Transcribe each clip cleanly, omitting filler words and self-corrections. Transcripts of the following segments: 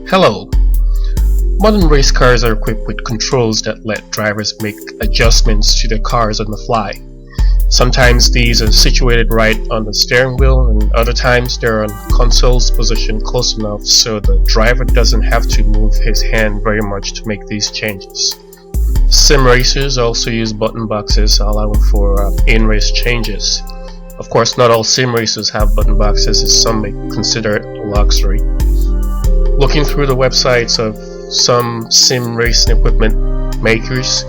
Hello! Modern race cars are equipped with controls that let drivers make adjustments to their cars on the fly. Sometimes these are situated right on the steering wheel, and other times they're on consoles positioned close enough so the driver doesn't have to move his hand very much to make these changes. Sim racers also use button boxes allowing for in-race changes. Of course, not all sim racers have button boxes, as some may consider it a luxury. Looking through the websites of some sim racing equipment makers,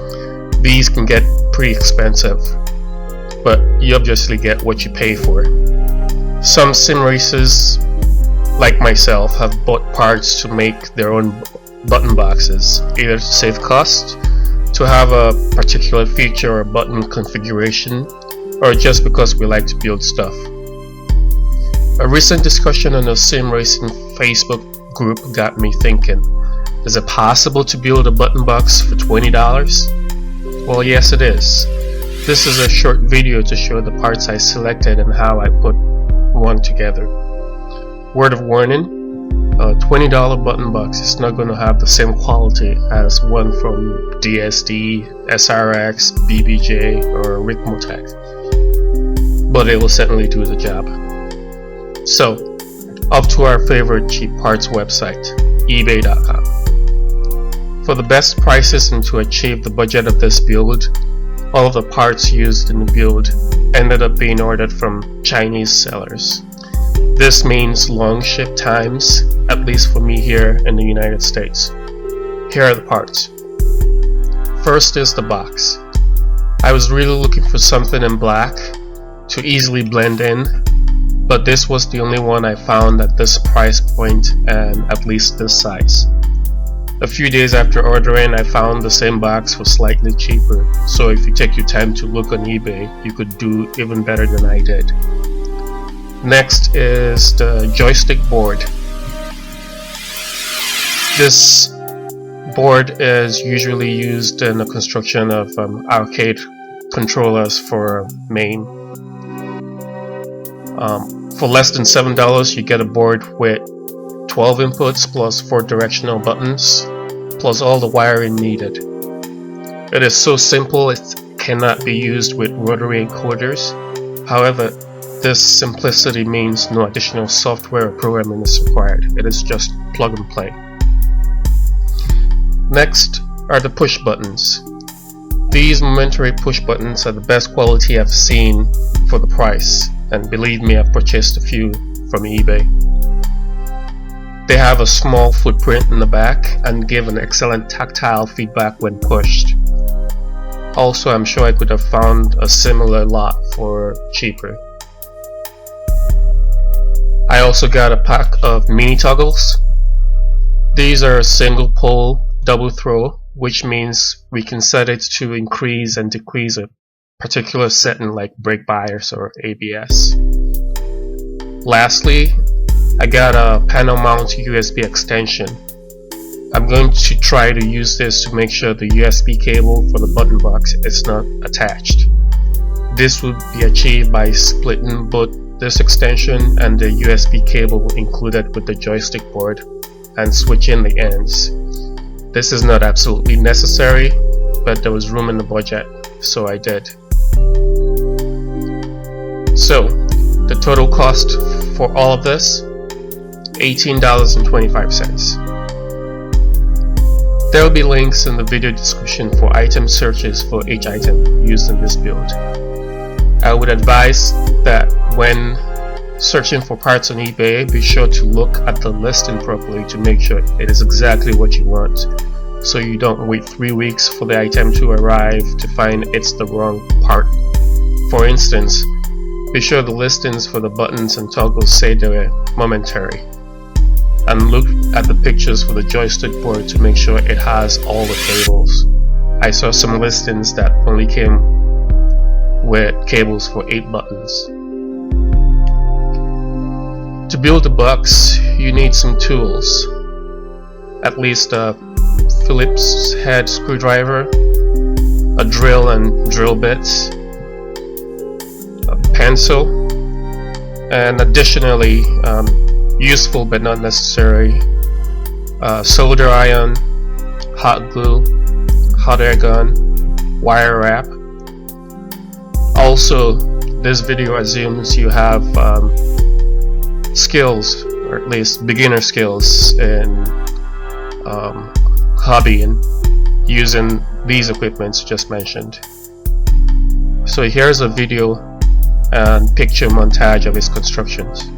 these can get pretty expensive, but you obviously get what you pay for. Some sim racers, like myself, have bought parts to make their own button boxes, either to save cost, to have a particular feature or button configuration, or just because we like to build stuff. A recent discussion on a sim racing Facebook group got me thinking, is it possible to build a button box for $20? Well, yes it is. This is a short video to show the parts I selected and how I put one together. Word of warning, a $20 button box is not going to have the same quality as one from DSD, SRX, BBJ, or Ricmotech, but it will certainly do the job. So, up to our favorite cheap parts website, ebay.com. For the best prices and to achieve the budget of this build, all of the parts used in the build ended up being ordered from Chinese sellers. This means long ship times, at least for me here in the United States. Here are the parts. First is the box. I was really looking for something in black to easily blend in, but this was the only one I found at this price point and at least this size. A few days after ordering, I found the same box for slightly cheaper, so if you take your time to look on eBay, you could do even better than I did. Next is the joystick board. This board is usually used in the construction of arcade controllers for MAME. For less than $7, you get a board with 12 inputs plus 4 directional buttons, plus all the wiring needed. It is so simple it cannot be used with rotary encoders. However, this simplicity means no additional software or programming is required. It is just plug and play. Next are the push buttons. These momentary push buttons are the best quality I've seen for the price, and believe me, I've purchased a few from eBay. They have a small footprint in the back and give an excellent tactile feedback when pushed. Also, I'm sure I could have found a similar lot for cheaper. I also got a pack of mini toggles. These are a single pole double throw, which means we can set it to increase and decrease a particular setting like brake bias or ABS. Lastly, I got a panel mount USB extension. I'm going to try to use this to make sure the USB cable for the button box is not attached. This would be achieved by splitting both this extension and the USB cable included with the joystick board and switching the ends. This is not absolutely necessary, but there was room in the budget, so I did. So, the total cost for all of this, $18.25. There will be links in the video description for item searches for each item used in this build. I would advise that when searching for parts on eBay, be sure to look at the listing properly to make sure it is exactly what you want, so you don't wait 3 weeks for the item to arrive to find it's the wrong part. For instance, be sure the listings for the buttons and toggles say they're momentary, and look at the pictures for the joystick board to make sure it has all the cables. I saw some listings that only came with cables for 8 buttons. To build the box, you need some tools. At least a Phillips head screwdriver, a drill and drill bits, a pencil, and additionally useful but not necessary, solder iron, hot glue, hot air gun, wire wrap. Also, this video assumes you have skills, or at least beginner skills, in hobbying using these equipments just mentioned. So here's a video and picture montage of his constructions.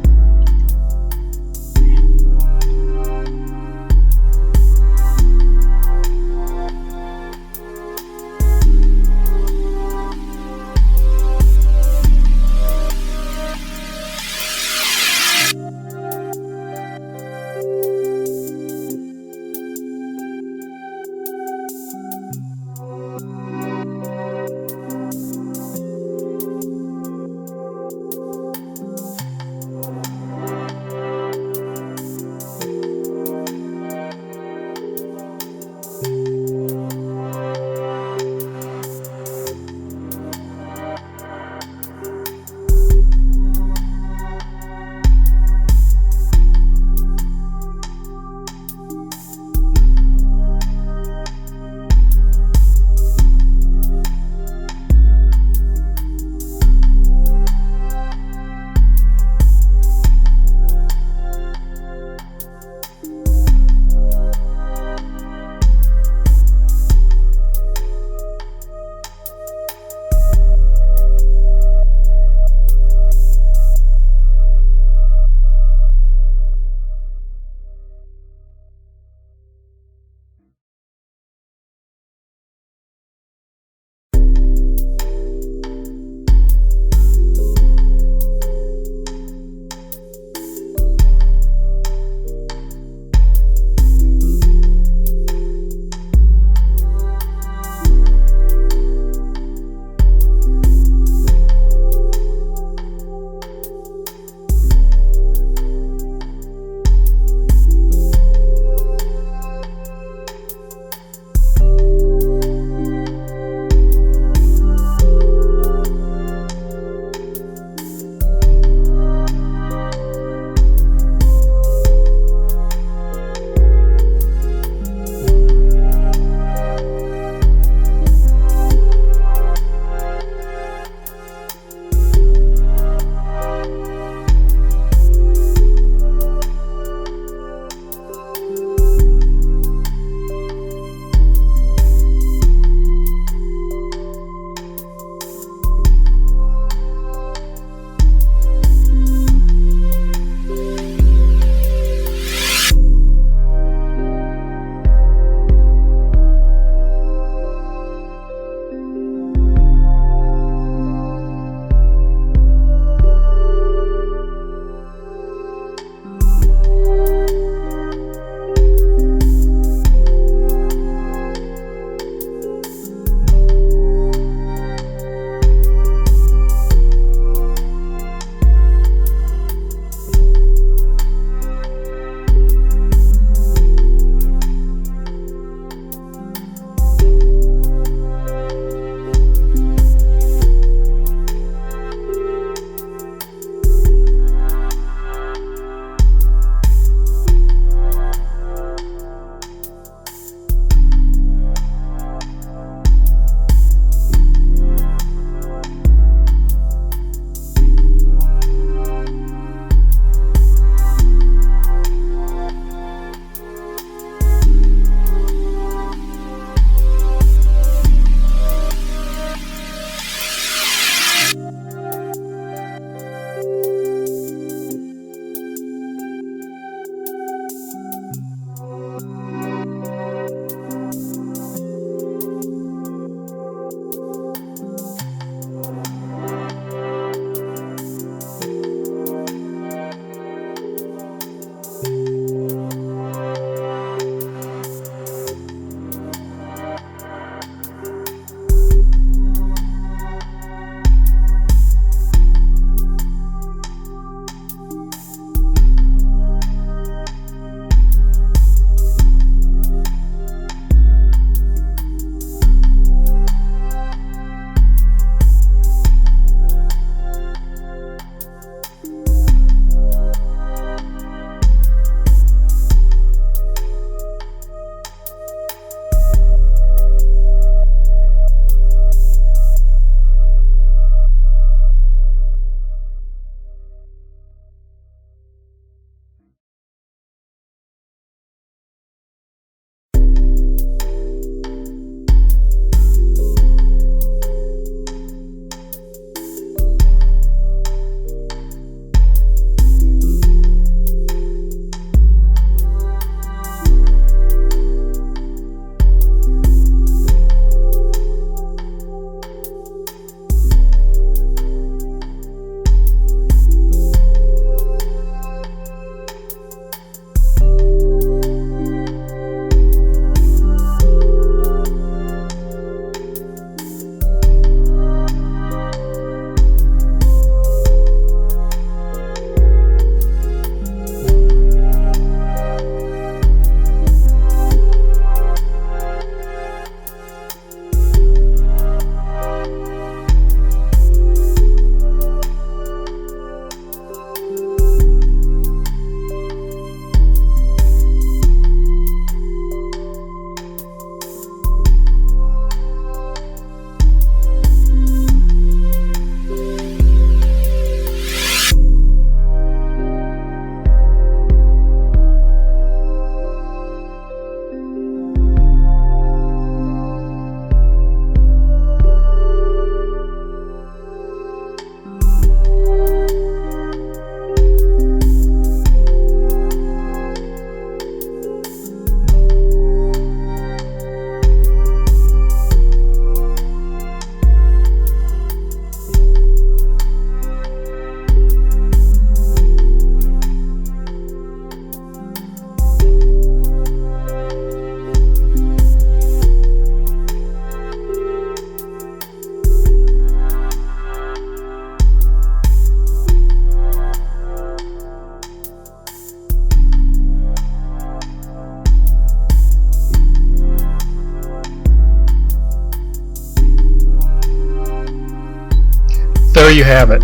there you have it.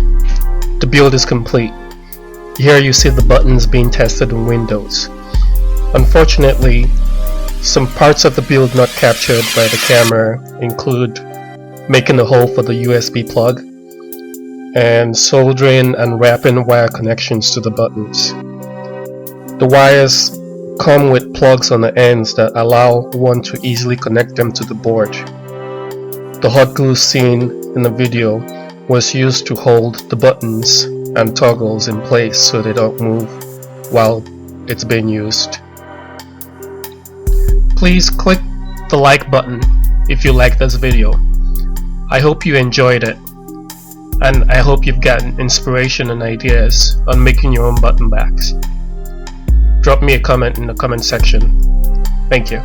The build is complete. Here you see the buttons being tested on Windows. Unfortunately, some parts of the build not captured by the camera include making a hole for the USB plug and soldering and wrapping wire connections to the buttons. The wires come with plugs on the ends that allow one to easily connect them to the board. The hot glue seen in the video was used to hold the buttons and toggles in place so they don't move while it's being used. Please click the like button if you like this video. I hope you enjoyed it, and I hope you've gotten inspiration and ideas on making your own button backs. Drop me a comment in the comment section. Thank you.